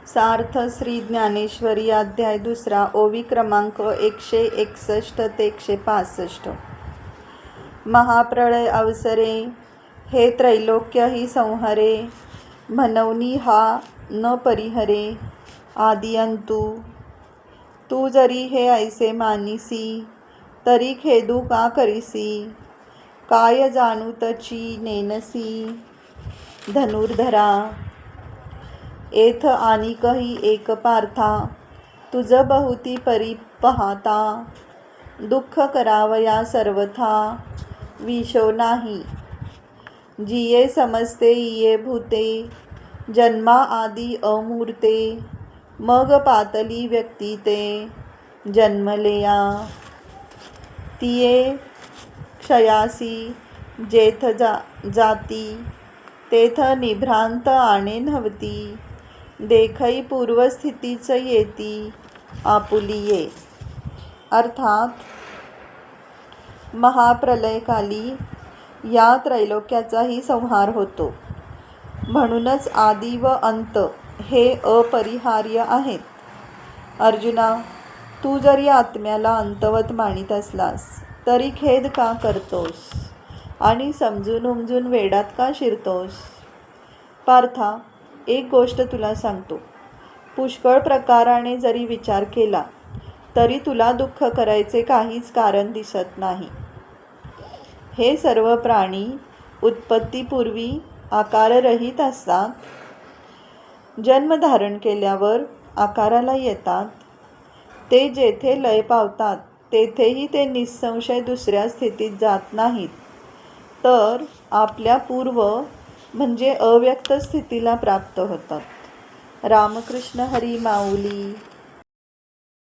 सार्थ श्री ज्ञानेश्वरी अध्याय 2 ओवी क्रमांक 161 ते 165. महाप्रळय अवसरे हे त्रैलोक्य ही संहरे, म्हणवनी हा न परिहरे आदिअंतू. तू जरी हे ऐसे मानिसी, तरी खेदू का करिसी. काय जाणू तची नेनसी धनुर्धरा. एथ आणिकही एक पार्था, तुझ बहुती परी पाहता. दुःख करावया सर्वथा, विशो नाही. जिये समजते इये भूते, जन्मा आदी अमूर्ते. मग पातली व्यक्ती ते, जन्मलेया. तिये क्षयासी जेथ जाती, तेथ निभ्रांत आणे नव्हती. देखई पूर्वस्थितीच येती आपुलिये. अर्थात महाप्रलयकाली या त्रैलोक्याचाही संहार होतो. म्हणूनच आदी व अंत हे अपरिहार्य आहेत. अर्जुना, तू जरी आत्म्याला अंतवत मानित असलास, तरी खेद का करतोस आणि समजून उमजून वेडात का शिरतोस? पार्था, एक गोष्ट तुला सांगतो. पुष्कळ प्रकाराने जरी विचार केला, तरी तुला दुःख करायचे काहीच कारण दिसत नाही. हे सर्व प्राणी उत्पत्तीपूर्वी आकाररहित असतात. जन्म धारण केल्यावर आकाराला येतात. ते जेथे लय पावतात, तेथेही ते निसंशय दुसऱ्या स्थितीत जात नाहीत, तर आपल्या पूर्व म्हणजे अव्यक्त स्थितीला प्राप्त होतात. रामकृष्ण हरी माऊली.